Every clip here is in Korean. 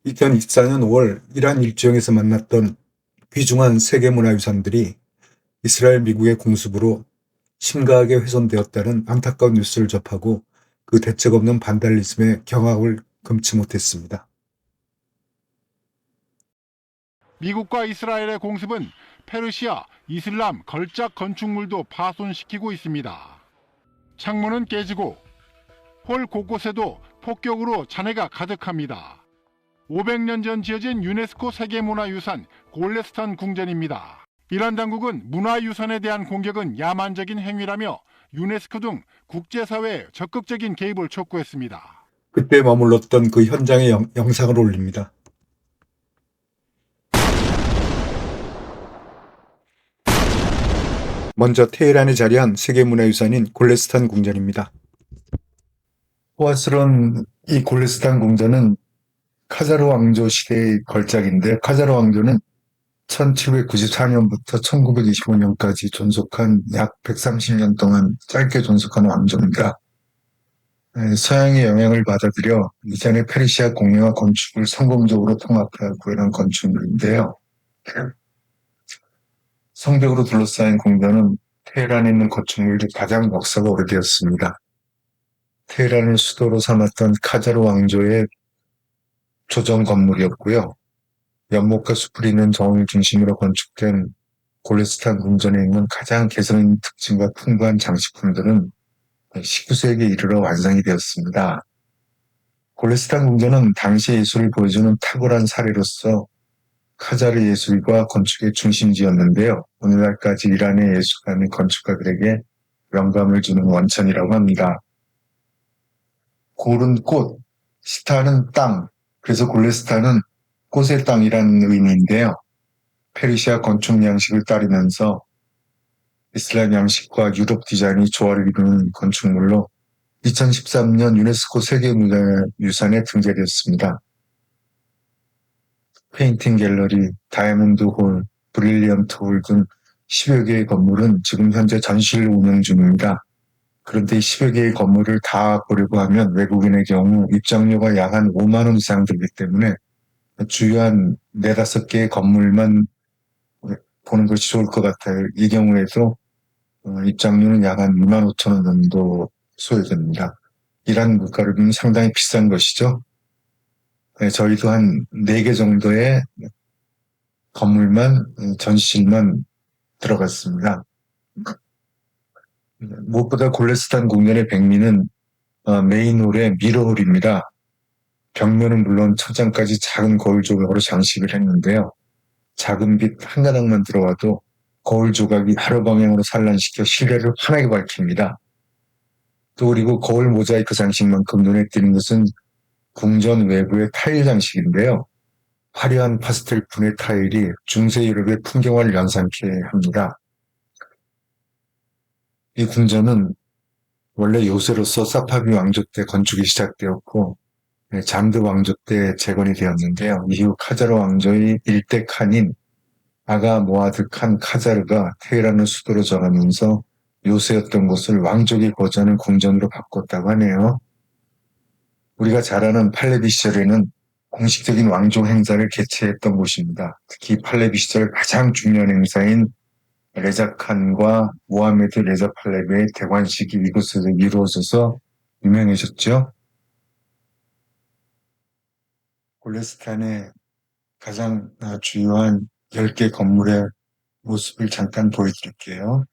2024년 5월 이란 일정에서 만났던 귀중한 세계문화유산들이 이스라엘 미국의 공습으로 심각하게 훼손되었다는 안타까운 뉴스를 접하고 그 대책 없는 반달리즘에 경악을 금치 못했습니다. 미국과 이스라엘의 공습은 페르시아, 이슬람 걸작 건축물도 파손시키고 있습니다. 창문은 깨지고 홀 곳곳에도 폭격으로 잔해가 가득합니다. 500년 전 지어진 유네스코 세계문화유산 골레스탄 궁전입니다. 이란 당국은 문화유산에 대한 공격은 야만적인 행위라며 유네스코 등 국제사회에 적극적인 개입을 촉구했습니다. 그때 머물렀던 그 현장의 영상을 올립니다. 먼저 테헤란에 자리한 세계문화유산인 골레스탄 궁전입니다. 호화스러운 이 골레스탄 궁전은 카자르 왕조 시대의 걸작인데, 카자르 왕조는 1794년부터 1925년까지 존속한 약 130년 동안 짧게 존속한 왕조입니다. 서양의 영향을 받아들여 이전의 페르시아 공예와 건축을 성공적으로 통합해 구현한 건축물인데요. 성벽으로 둘러싸인 궁전은 테헤란에 있는 건축물 중 가장 역사가 오래되었습니다. 테헤란을 수도로 삼았던 카자르 왕조의 조정 건물이었고요. 연못과 숲을 잇는 정원을 중심으로 건축된 골레스탄 궁전에 있는 가장 개성 있는 특징과 풍부한 장식품들은 19세기에 이르러 완성이 되었습니다. 골레스탄 궁전은 당시 예술을 보여주는 탁월한 사례로서 카자르 예술과 건축의 중심지였는데요. 오늘날까지 이란의 예술가 및 건축가들에게 영감을 주는 원천이라고 합니다. 골은 꽃, 스탄은 땅, 그래서 골레스탄은 꽃의 땅이라는 의미인데요. 페르시아 건축 양식을 따르면서 이슬람 양식과 유럽 디자인이 조화를 이루는 건축물로 2013년 유네스코 세계문화유산에 등재되었습니다. 페인팅 갤러리, 다이아몬드 홀, 브릴리언트 홀 등 10여 개의 건물은 지금 현재 전시를 운영 중입니다. 그런데 이 10여 개의 건물을 다 보려고 하면 외국인의 경우 입장료가 약 한 5만 원 이상 들기 때문에 주요한 4, 5개의 건물만 보는 것이 좋을 것 같아요. 이 경우에도 입장료는 약 한 2만 5천 원 정도 소요됩니다. 이란 물가로는 상당히 비싼 것이죠. 네, 저희도 한 4개 정도의 건물만, 전시실만 들어갔습니다. 무엇보다 골레스탄 궁전의 백미는 메인홀의 미러홀입니다. 벽면은 물론 천장까지 작은 거울 조각으로 장식을 했는데요. 작은 빛 한 가닥만 들어와도 거울 조각이 하루 방향으로 산란시켜 실내를 환하게 밝힙니다. 또 그리고 거울 모자이크 장식만큼 눈에 띄는 것은 궁전 외부의 타일 장식인데요. 화려한 파스텔 톤의 타일이 중세 유럽의 풍경화를 연상케 합니다. 이 궁전은 원래 요새로서 사파비 왕조 때 건축이 시작되었고 잠드 왕조 때 재건이 되었는데요. 이후 카자르 왕조의 일대 칸인 아가 모아드 칸 카자르가 테헤란을 수도로 정하면서 요새였던 곳을 왕족이 거주하는 궁전으로 바꿨다고 하네요. 우리가 잘 아는 팔레비 시절에는 공식적인 왕족 행사를 개최했던 곳입니다. 특히 팔레비 시절 가장 중요한 행사인 레자칸과 모하메드 레자 팔레비의 대관식이 이곳에서 이루어져서 유명해졌죠. 골레스탄의 가장 주요한 10개 건물의 모습을 잠깐 보여드릴게요.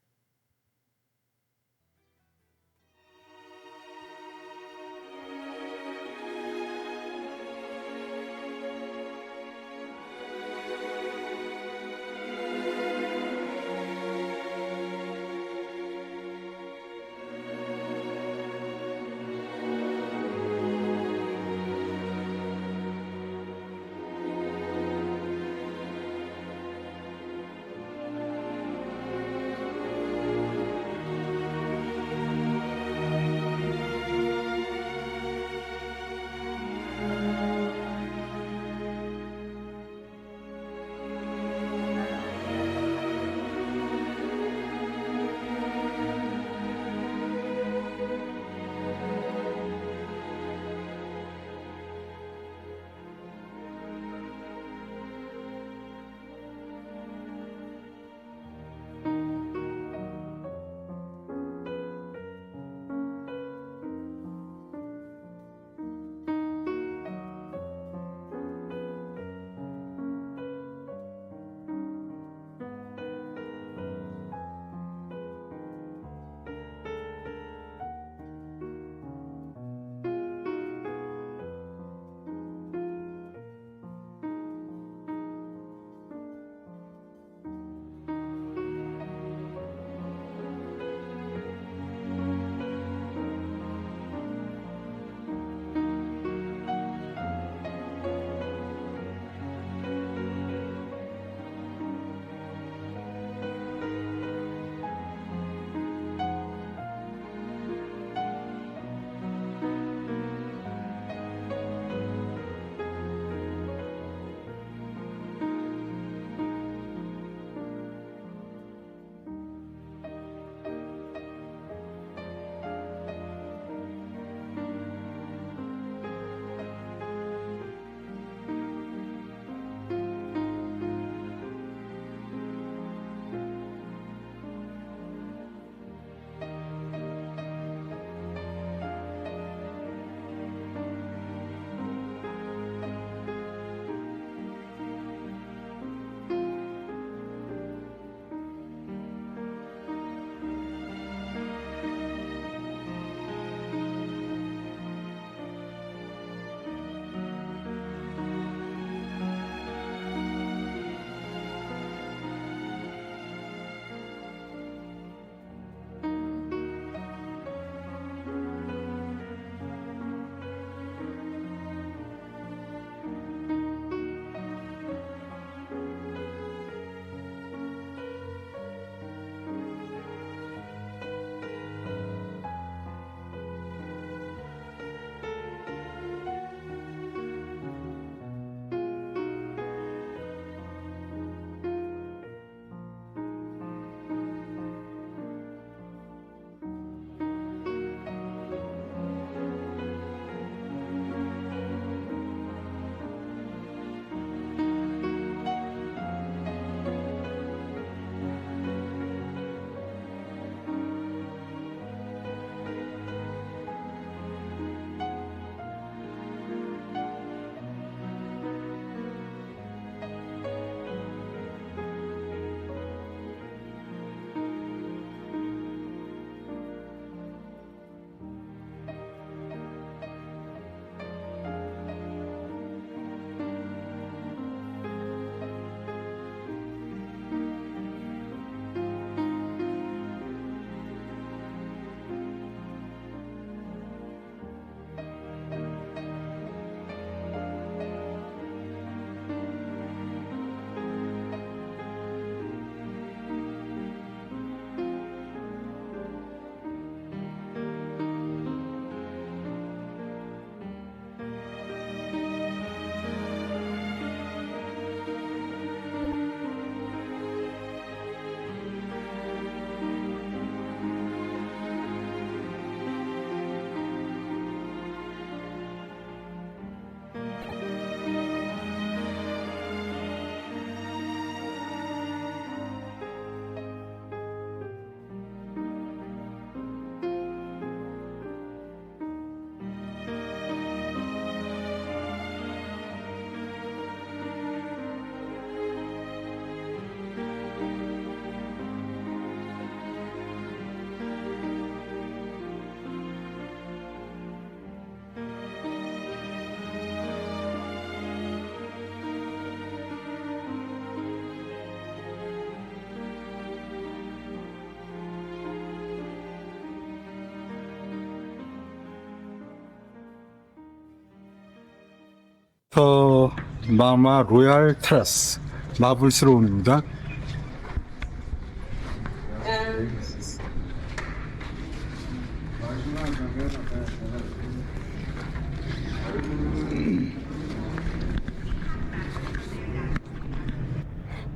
미스터 마마 로얄 테라스 마블스러움입니다.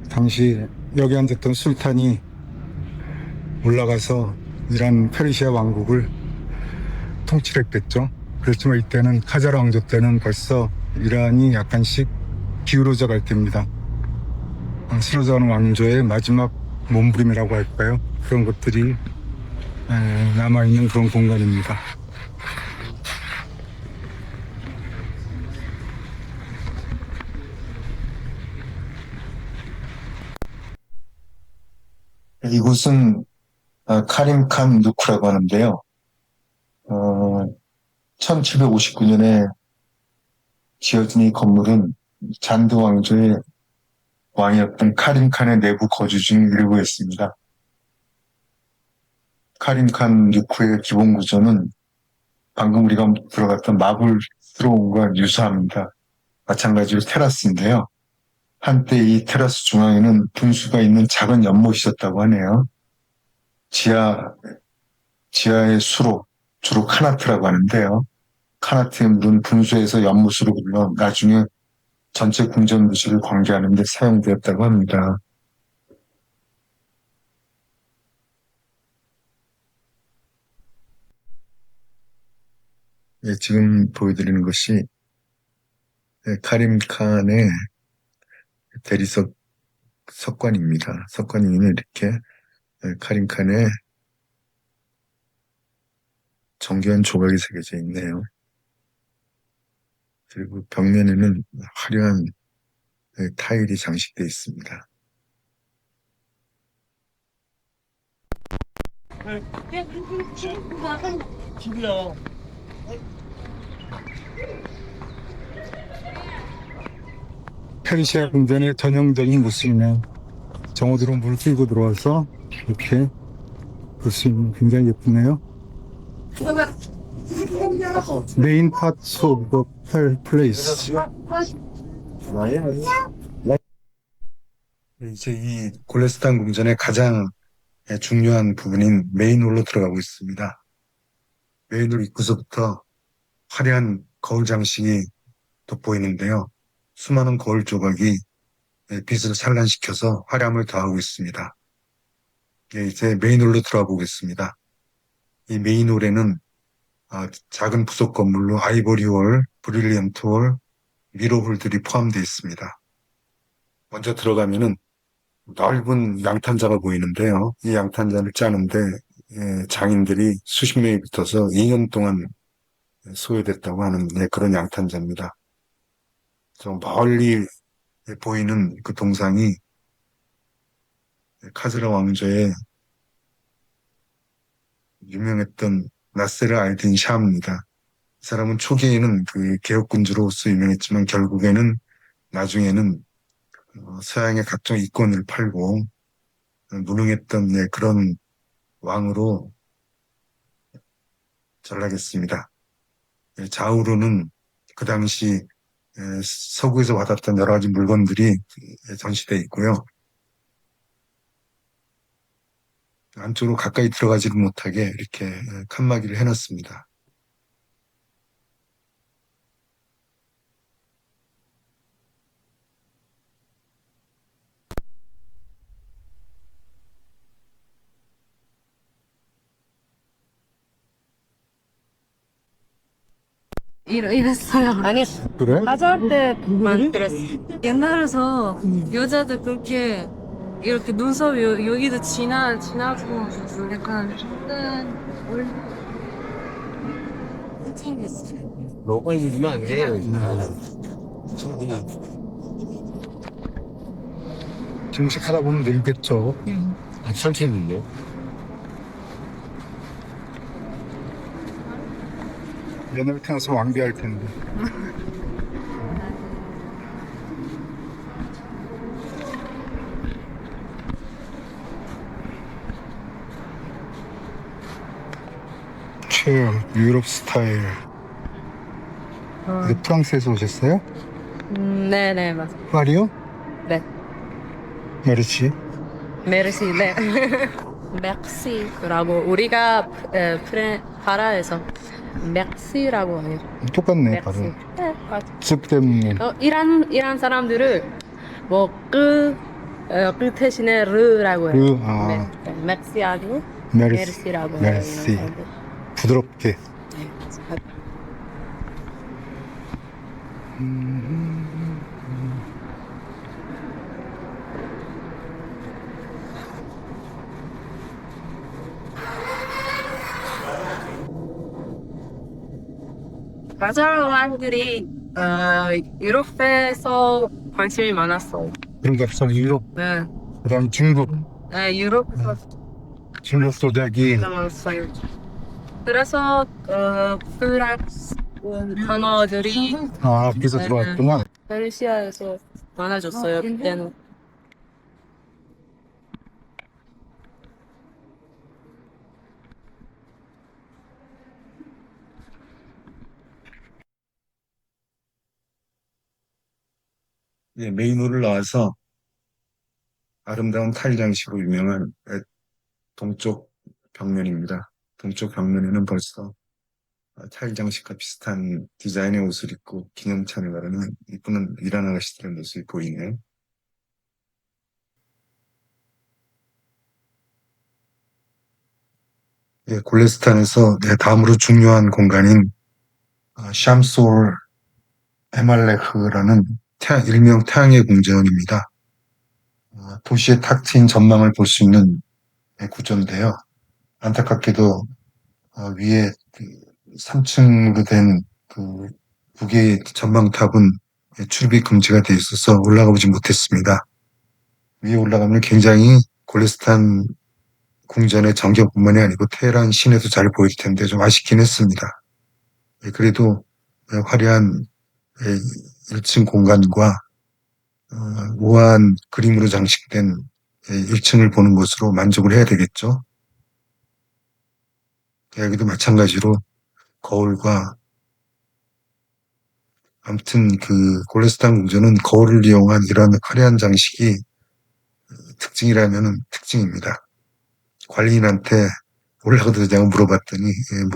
당시 여기 앉았던 술탄이 올라가서 이란 페르시아 왕국을 통치했겠죠. 그렇지만 이때는 카자르 왕조 때는 벌써 이란이 약간씩 기울어져 갈 때입니다. 쓰러져가는 왕조의 마지막 몸부림이라고 할까요? 그런 것들이 남아있는 그런 공간입니다. 이곳은 카림칸 누크라고 하는데요. 1759년에 지어진 이 건물은 잔드 왕조의 왕이었던 카림칸의 내부 거주 중 일부였습니다. 카림칸 누크의 기본 구조는 방금 우리가 들어갔던 마블스러움과 유사합니다. 마찬가지로 테라스인데요. 한때 이 테라스 중앙에는 분수가 있는 작은 연못이 있었다고 하네요. 지하의 수로, 주로 카나트라고 하는데요. 카나트의 물은 분수에서 연못으로 흘러 나중에 전체 궁전 도시를 관계하는 데 사용되었다고 합니다. 예, 지금 보여드리는 것이 카림칸의 대리석 석관입니다. 석관 위에는 이렇게 카림칸의 정교한 조각이 새겨져 있네요. 그리고 벽면에는 화려한 타일이 장식되어 있습니다. 페르시아 궁전의 전형적인 모습이네요. 정오드로 물을 끌고 들어와서 이렇게 볼 수 있는 굉장히 예쁘네요. 메인 파트 오브 더 플레이스. 이제 이 골레스탄 궁전의 가장 중요한 부분인 메인홀로 들어가고 있습니다. 메인홀 입구서부터 화려한 거울 장식이 돋보이는데요. 수많은 거울 조각이 빛을 산란시켜서 화려함을 더하고 있습니다. 이제 메인홀로 들어가 보겠습니다. 이 메인홀에는 작은 부속 건물로 아이보리홀, 브릴리언트홀, 미러홀들이 포함되어 있습니다. 먼저 들어가면은 넓은 양탄자가 보이는데요. 이 양탄자를 짜는데 장인들이 수십 명이 붙어서 2년 동안 소요됐다고 하는 그런 양탄자입니다. 저 멀리 보이는 그 동상이 카즈라 왕조의 유명했던 나세르 알딘 샤입니다. 이 사람은 초기에는 그 개혁군주로서 유명했지만 결국에는 나중에는 서양의 각종 이권을 팔고 무능했던 그런 왕으로 전락했습니다. 좌우로는 그 당시 서구에서 받았던 여러 가지 물건들이 전시되어 있고요. 안쪽으로 가까이 들어가지를 못하게 이렇게 칸막이를 해놨습니다. 이랬어요. 아니, 그래? 가져올 때만 그랬어. 옛날에서 여자들 그렇게 이렇게 눈썹 여기도 지나고 약간 챙겼어. 너가 입으면 안 돼. 증식하다 보면 늘겠죠. 아, 천천히요. 옛날에 태어나서 왕비할 텐데. 체어, 유럽 스타일. 근데 프랑스에서 오셨어요? 네네, 맞아요. 파리요? 네. 메르시. 메르시, 네. 맥시라고 우리가 바라에서 맥시라고 해요. 똑같네, 맥시. 발음. 네, 맞아. 습 때문에. 이란 사람들을 그 대신에 르라고 해요. 맥시 아니고 메르시라고 해요. 이런 메르시. 사람들. 부드럽게. 네, 맞아요. 가자르 사람들이 유럽에서 관심이 많았어요. 그러니까 유럽, 네, 그다음 중국, 네 유럽에서 중국도 되기. 많았어요. 그래서 프랑스 단어들이 앞에서 들어왔구나. 페르시아에서 많아졌어요. 그때는. 예, 메인홀을 나와서 아름다운 타일 장식으로 유명한 동쪽 벽면입니다. 동쪽 벽면에는 벌써 타일 장식과 비슷한 디자인의 옷을 입고 기념찬을 가르는 이쁜 이란 아가씨들의 모습이 보이네요. 예, 골레스탄에서 다음으로 중요한 공간인 샴솔 에말레흐라는 일명 태양의 궁전입니다. 도시의 탁 트인 전망을 볼 수 있는 구조인데요. 안타깝게도 위에 3층으로 된 그 북의 전망탑은 출입이 금지가 되어 있어서 올라가 보지 못했습니다. 위에 올라가면 굉장히 골레스탄 궁전의 전경뿐만이 아니고 테헤란 시내도 잘 보일 텐데 좀 아쉽긴 했습니다. 그래도 화려한 1층 공간과 우아한 그림으로 장식된 1층을 보는 것으로 만족을 해야 되겠죠. 여기도 마찬가지로 거울과 아무튼 그 골레스탄 궁전은 거울을 이용한 이런 화려한 장식이 특징이라면 특징입니다. 관리인한테 올라가도 되냐고 물어봤더니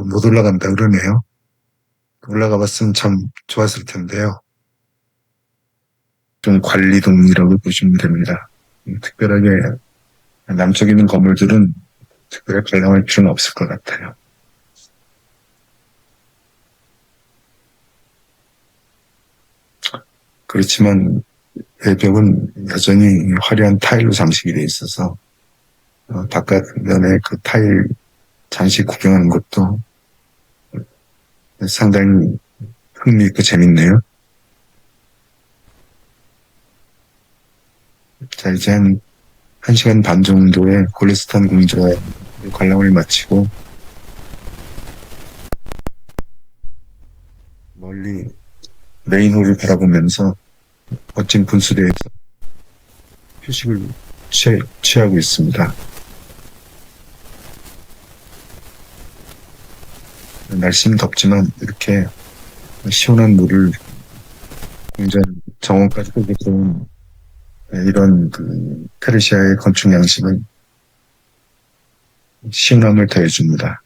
못 올라간다 그러네요. 올라가 봤으면 참 좋았을 텐데요. 좀 관리동이라고 보시면 됩니다. 특별하게 남쪽에 있는 건물들은 특별히 관람할 필요는 없을 것 같아요. 그렇지만 외벽은 여전히 화려한 타일로 장식이 되어 있어서 바깥면에 그 타일 장식 구경하는 것도 상당히 흥미있고 재밌네요. 자, 이제 한 1시간 반 정도의 골레스탄 궁전의 관람을 마치고 멀리 메인홀을 바라보면서 멋진 분수대에서 휴식을 취하고 있습니다. 날씨는 덥지만 이렇게 시원한 물을 궁전 정원까지 끌고 들어온 이런 그 페르시아의 건축 양식은 시원함을 더해줍니다.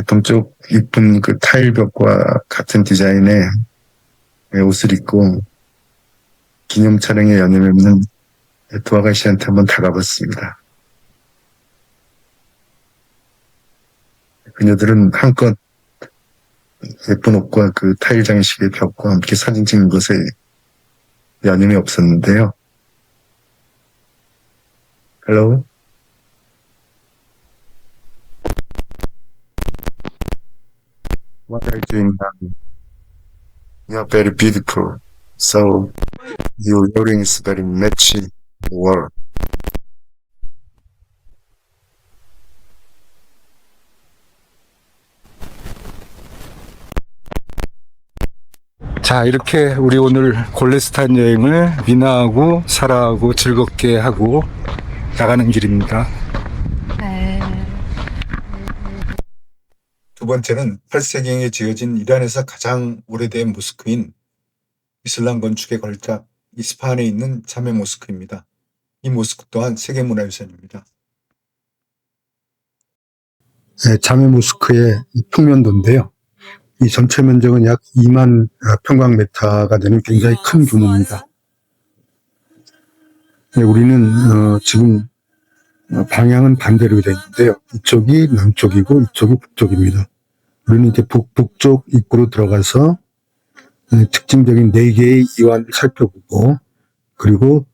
동쪽 이쁜 그 타일벽과 같은 디자인의 옷을 입고 기념 촬영에 연을 맺는 두 아가씨한테 한번 다가봤습니다. 그녀들은 한껏 예쁜 옷과 그 타일 장식의 벽과 함께 사진 찍는 것에 연연이 없었는데요. Hello? What are you doing now? You're very beautiful. So, your earring is very matching. Wow. 자, 이렇게 우리 오늘 골레스탄 여행을 미나하고 사라하고 즐겁게 하고 나가는 길입니다. 두 번째는 8세기에 지어진 이란에서 가장 오래된 모스크인 이슬람 건축의 걸작 이스파한에 있는 자메 모스크입니다. 이 모스크 또한 세계문화유산입니다. 네, 자메 모스크의 평면도인데요. 이 전체 면적은 약 2만 평방미터가 되는 굉장히 큰 규모입니다. 네, 우리는 지금 방향은 반대로 되어 있는데요. 이쪽이 남쪽이고 이쪽이 북쪽입니다. 우리는 이제 북쪽 입구로 들어가서 특징적인 4개의 이완을 살펴보고 그리고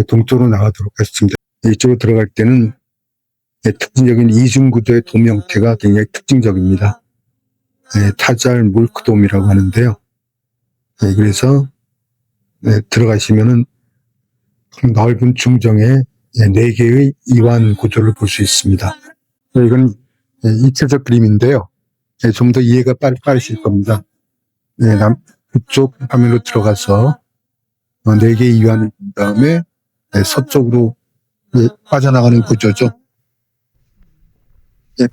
동쪽으로 나가도록 하겠습니다. 이쪽으로 들어갈 때는 특징적인 이중구조의 돔 형태가 굉장히 특징적입니다. 타잘 물크돔이라고 하는데요. 그래서 들어가시면은 넓은 중정에 4개의 이완 구조를 볼 수 있습니다. 이건 입체적 그림인데요. 좀 더 이해가 빠르실 겁니다. 북쪽 화면으로 들어가서 4개의 이완을 본 다음에 서쪽으로 빠져나가는 구조죠.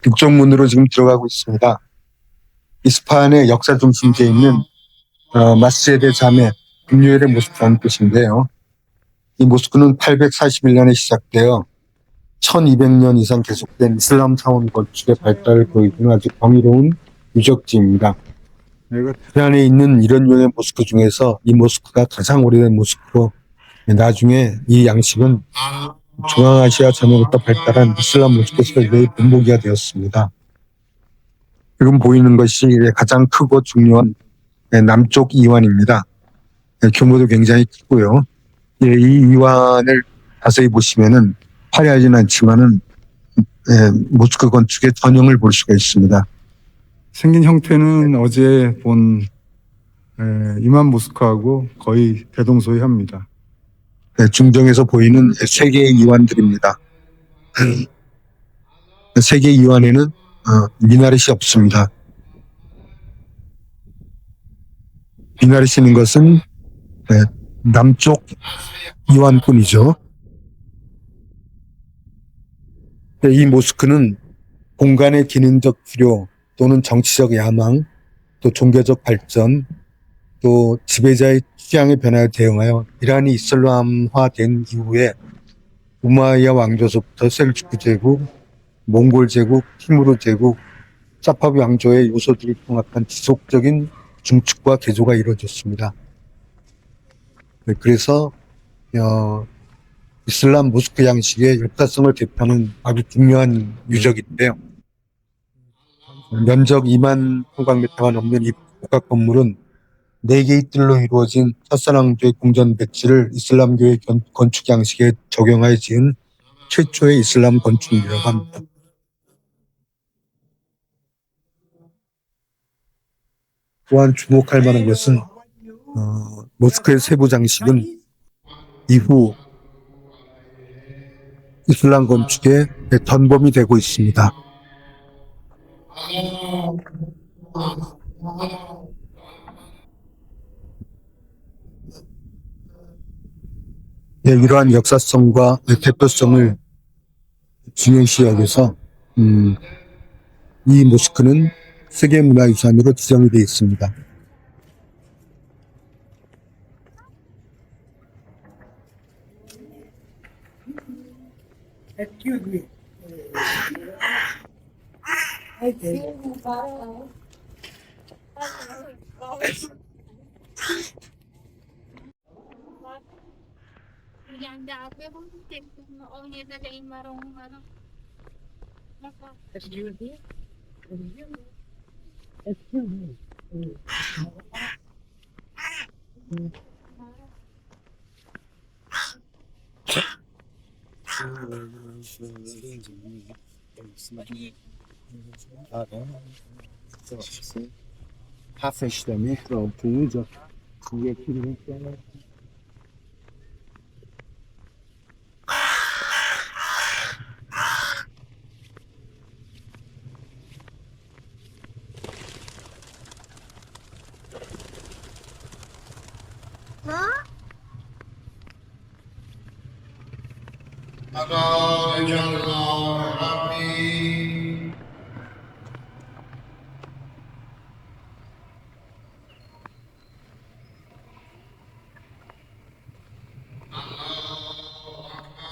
북쪽 문으로 지금 들어가고 있습니다. 이스파한의 역사 중심지에 있는 마스제데 자메 금요일의 모스크라는 뜻인데요. 이 모스크는 841년에 시작되어 1200년 이상 계속된 이슬람 사원 건축의 발달을 보여주는 아주 경이로운 유적지입니다. 이란에 있는 이런 유형의 모스크 중에서 이 모스크가 가장 오래된 모스크로 나중에 이 양식은 중앙아시아 전역부터 발달한 이슬람 모스크 설계의 본보기가 되었습니다. 지금 보이는 것이 가장 크고 중요한 남쪽 이완입니다. 규모도 굉장히 크고요. 이 이완을 자세히 보시면은 화려하지는 않지만은 모스크 건축의 전형을 볼 수가 있습니다. 생긴 형태는 어제 본 이만 모스크하고 거의 대동소이합니다. 중정에서 보이는 3개의 이완들입니다. 3개의 이완에는 미나렛이 없습니다. 미나렛이 있는 것은 남쪽 이완뿐이죠. 이 모스크는 공간의 기능적 필요 또는 정치적 야망, 또 종교적 발전, 또 지배자의 취향의 변화에 대응하여 이란이 이슬람화된 이후에 우마이야 왕조서부터 셀주크 제국, 몽골 제국, 티무르 제국, 사파비 왕조의 요소들을 통합한 지속적인 중축과 개조가 이루어졌습니다. 그래서 이슬람 모스크 양식의 역사성을 대표하는 아주 중요한 유적인데요. 면적 2만 평방미터가 넘는 이 복합 건물은 4개의 뜰로 이루어진 첫사랑조의 궁전 배치를 이슬람교의 건축 양식에 적용하여 지은 최초의 이슬람 건축물이라고 합니다. 또한 주목할 만한 것은 모스크의 세부 장식은 이후 이슬람 건축의 전범이 되고 있습니다. 이러한 역사성과 대표성을 중요시 여겨서 이 모스크는 세계문화유산으로 지정이 되어 있습니다.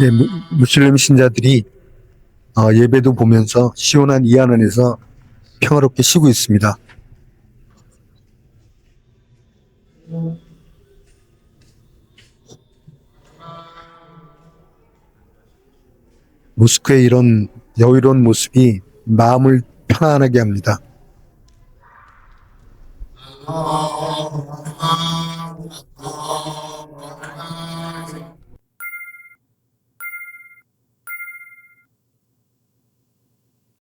예, 무슬림 신자들이 예배도 보면서 시원한 이 안에서 평화롭게 쉬고 있습니다. 모스크의 이런 여유로운 모습이 마음을 편안하게 합니다.